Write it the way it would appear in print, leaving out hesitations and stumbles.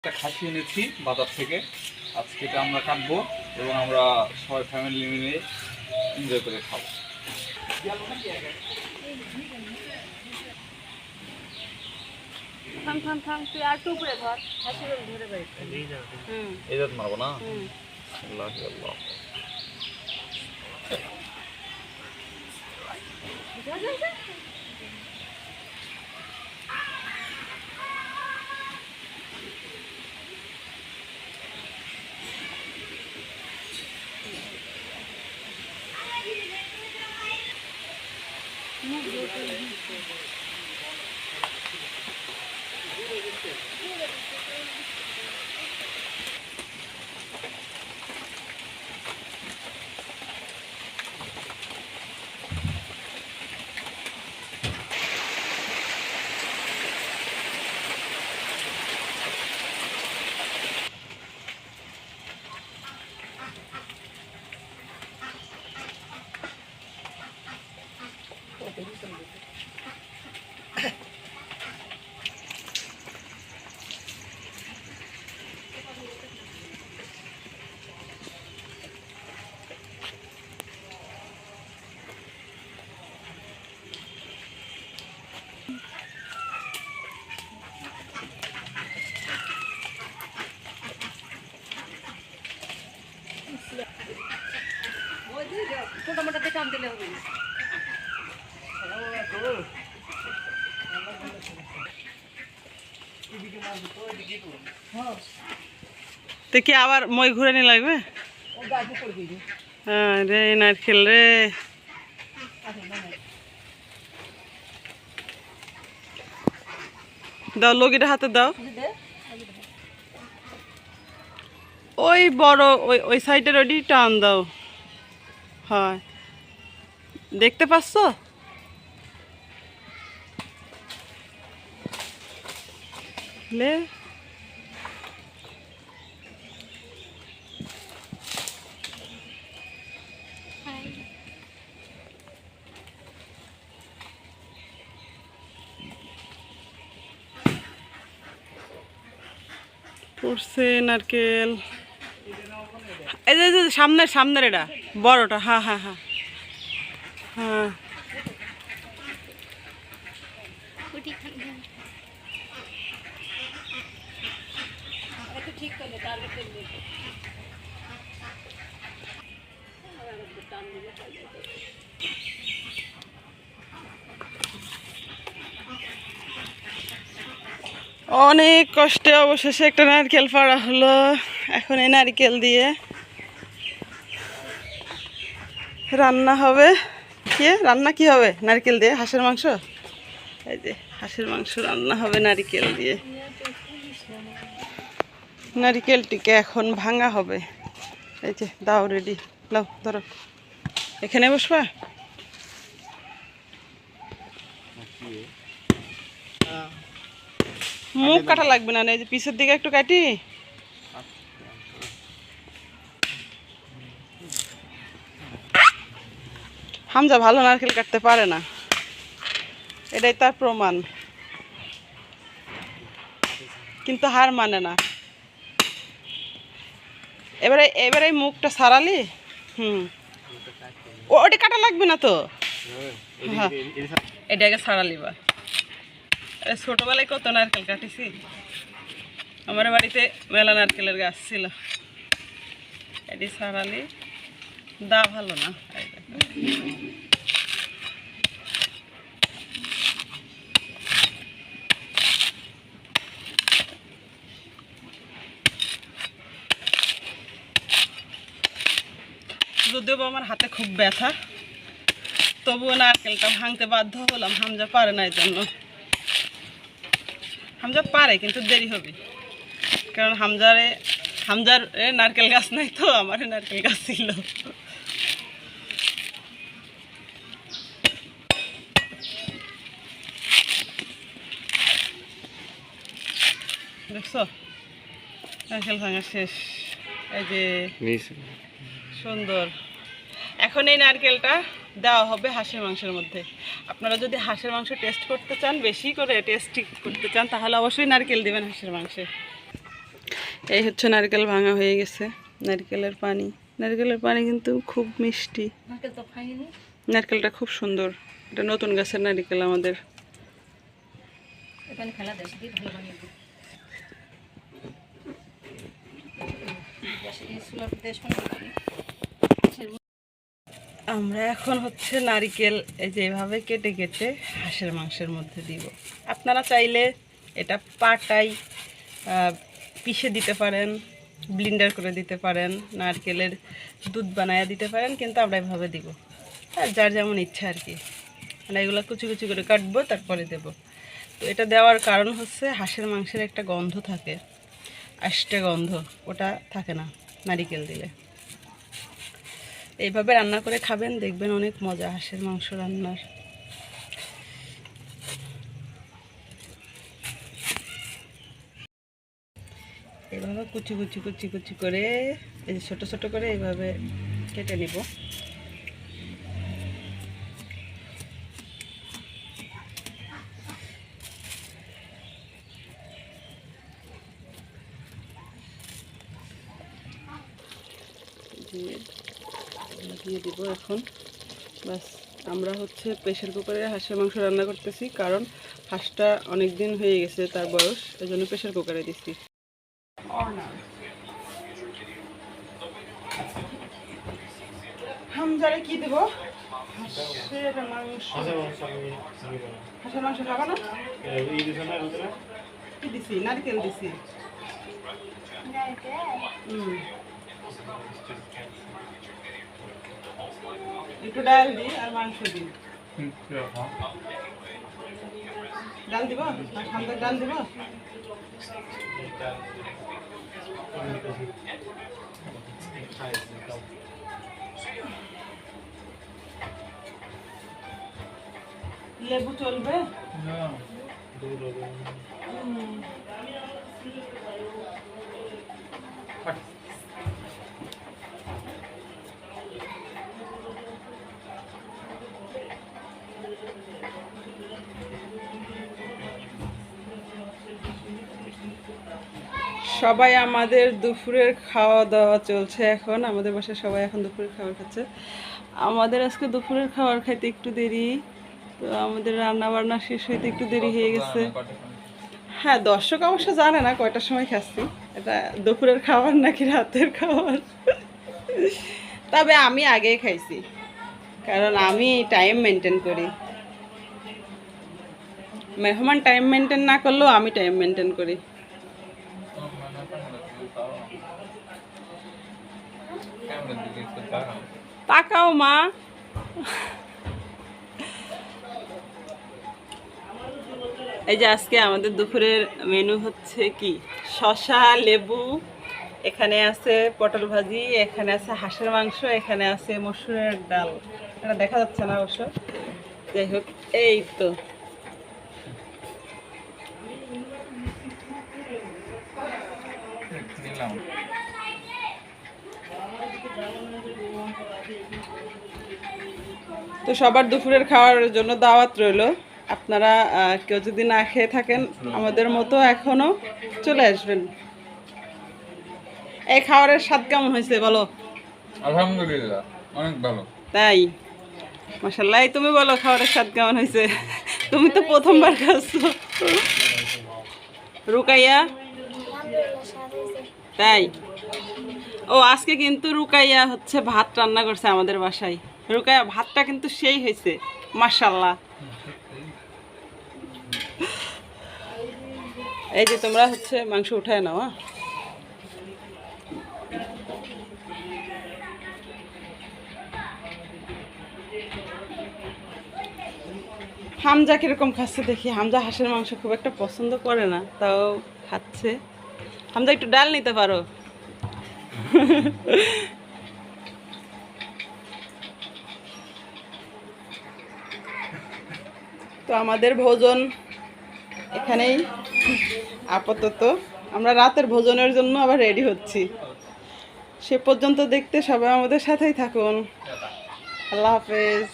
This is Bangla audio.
একটা খাসি এনেছি বাজার থেকে। আজকে এটা আমরা কাটবো এবং আমরা সবাই ফ্যামিলি মিলে এনজয় করে খাবো। থাম থাম থাম, তুই আর টুকরে ধর, হাসি ধরে বেড়েছে। এই যাত মারবো না। আল্লাহ আল্লাহ। মোটা মোটাতে টান দিলে হবে না। তো কি আবার মই ঘুরে নি লাগবে? হ্যাঁ রে নারকেল রে, দাও লগিটা হাতে দাও। ওই বড় ওই ওই সাইডের ওইটি টান দাও। হয়, দেখতে পাচ্ছ? লে পড়ছে নারকেল। এই যে সামনের সামনের এটা বড়টা। হ্যাঁ হ্যাঁ হ্যাঁ হ্যাঁ। অনেক কষ্টে অবশেষে একটা নারকেল পাড়া হলো। এখন এই নারকেল দিয়ে রান্না হবে। রান্না কি হবে? নারকেল দিয়ে হাঁসের মাংস। এই যে হাঁসের মাংস রান্না হবে নারকেল দিয়ে। নারকেলটিকে এখন ভাঙা হবে। এই যে দাও রেডি, লাও ধরো, এখানে বসবা। মুখ কাটা লাগবে না, এই যে পিছের দিকে একটু কাটি। হামজা ভালো নারকেল কাটতে পারে না, এটাই তার প্রমাণ। কিন্তু হার মানে না। এবারে এবারে মুখটা সারালি। ওটা কাটা লাগবে না তো। হ্যাঁ এটাকে সারালি বা। ছোটবেলায় কত নারকেল কাটিছি, আমার বাড়িতে মেলা নারকেলের গাছ ছিল। এটি সারালি দা ভালো না। যদিও আমার হাতে খুব ব্যথা, তবুও নারকেলটা ভাঙতে বাধ্য হলাম। হামজা পারে না, এই জন্য। হামজা পারে কিন্তু দেরি হবে, কারণ হামজার নারকেল গাছ নাই তো, আমার নারকেল গাছ ছিল। দেখছো নারকেল ভাঙা শেষ। এই যে সুন্দর। এখন এই নারকেলটা দেওয়া হবে হাঁসের মাংসের মধ্যে। আপনারা যদি হাঁসের মাংস টেস্ট করতে চান, বেশি করে টেস্টি করতে চান, তাহলে অবশ্যই নারকেল দিবেন হাঁসের মাংসে। এই হচ্ছে নারকেল ভাঙা হয়ে গেছে, নারকেলের পানি কিন্তু খুব মিষ্টি, নারকেল তো খাইনি। নারকেলটা খুব সুন্দর, এটা নতুন গাছের নারকেল আমাদের। এখানে খেলা দেশ দিয়ে ভালো বানিয়ে দিই। আমরা এখন হচ্ছে নারকেল এই যে এভাবে কেটে কেটে হাঁসের মাংসের মধ্যে দিব। আপনারা চাইলে এটা পাটাই পিষে দিতে পারেন, ব্লেন্ডার করে দিতে পারেন, নারকেলের দুধ বানায়া দিতে পারেন, কিন্তু আমরা এভাবে দিব, আর যার যেমন ইচ্ছা আর কি। মানে এগুলো কুচি কুচি করে কাটবো, তারপরে দেব। তো এটা দেওয়ার কারণ হচ্ছে হাঁসের মাংসের একটা গন্ধ থাকে, আষ্টে গন্ধ, ওটা থাকে না নারকেল দিলে। এইভাবে রান্না করে খাবেন, দেখবেন অনেক মজা হাঁসের মাংস রান্নার। এইভাবে কুচি কুচি কুচি কুচি করে এই যে ছোটো ছোটো করে এইভাবে কেটে নিব। দিয়ে দিব এখন। বাস, আমরা হচ্ছে প্রেশার কুকারে হাঁসের মাংস রান্না করতেছি, কারণ হাঁসটা অনেক দিন হয়ে গেছে তার বয়স, এই জন্য প্রেশার কুকারে দিচ্ছি। হামজারে কি দেব? হাঁসের মাংস। হাঁসের মাংস খাবা না? কি দিছি? নারকেল দিছি। একটু ডাল দিই আর মাংস দিই। ডাল দিব? হামজার ডাল দিব? লেবু চলবে? সবাই আমাদের দুপুরের খাওয়া দাওয়া চলছে এখন, আমাদের বাসায় সবাই এখন দুপুরের খাবার খাচ্ছে। আমাদের আজকে দুপুরের খাবার খাইতে একটু দেরি, তো আমাদের রান্না বান্না শেষ হইতে একটু দেরি হয়ে গেছে। হ্যাঁ, দর্শক অবশ্য জানে না কয়টার সময় খাচ্ছি, এটা দুপুরের খাবার নাকি রাতের খাবার। তবে আমি আগে খাইছি, কারণ আমি টাইম মেনটেন করি। মেহমান টাইম মেনটেন না করলেও আমি টাইম মেনটেন করি। তাকাও মা। এই যে আজকে আমাদের দুপুরের মেনু হচ্ছে কি, শসা, লেবু, এখানে আছে পটল ভাজি, এখানে আছে হাঁসের মাংস, এখানে আছে মসুরের ডাল। এটা দেখা যাচ্ছে না অবশ্য, যাই হোক এই তো। তো সবার দুপুরের খাওয়ার জন্য দাওয়াত রইল। আপনারা কেউ যদি না খেয়ে থাকেন আমাদের মতো, এখনো চলে আসবেন। এই খাবারের স্বাদ কেমন হয়েছে বলো? আলহামদুলিল্লাহ, অনেক ভালো। তাই? মাশাআল্লাহ। তুমি বলো খাবারের স্বাদ কেমন হয়েছে? তুমি তো প্রথমবার খাচ্ছো। রুকাইয়া? তাই? ও, আজকে কিন্তু রুকাইয়া হচ্ছে ভাত রান্না করছে আমাদের বাসায়। রুকাইয়া ভাতটা কিন্তু সেই হয়েছে, মাশাআল্লাহ। এই যে তোমরা হচ্ছে মাংস উঠায় নাও। হামজা কিরকম খাচ্ছে দেখি। হামজা হাঁসের মাংস খুব একটা পছন্দ করে না, তাও খাচ্ছে। হামজা একটু ডাল নিতে পারো। তো আমাদের ভোজন এখানেই আপাতত। আমরা রাতের ভোজনের জন্য আবার রেডি হচ্ছি। সে পর্যন্ত দেখতে সবাই আমাদের সাথেই থাকুন। আল্লাহ হাফেজ।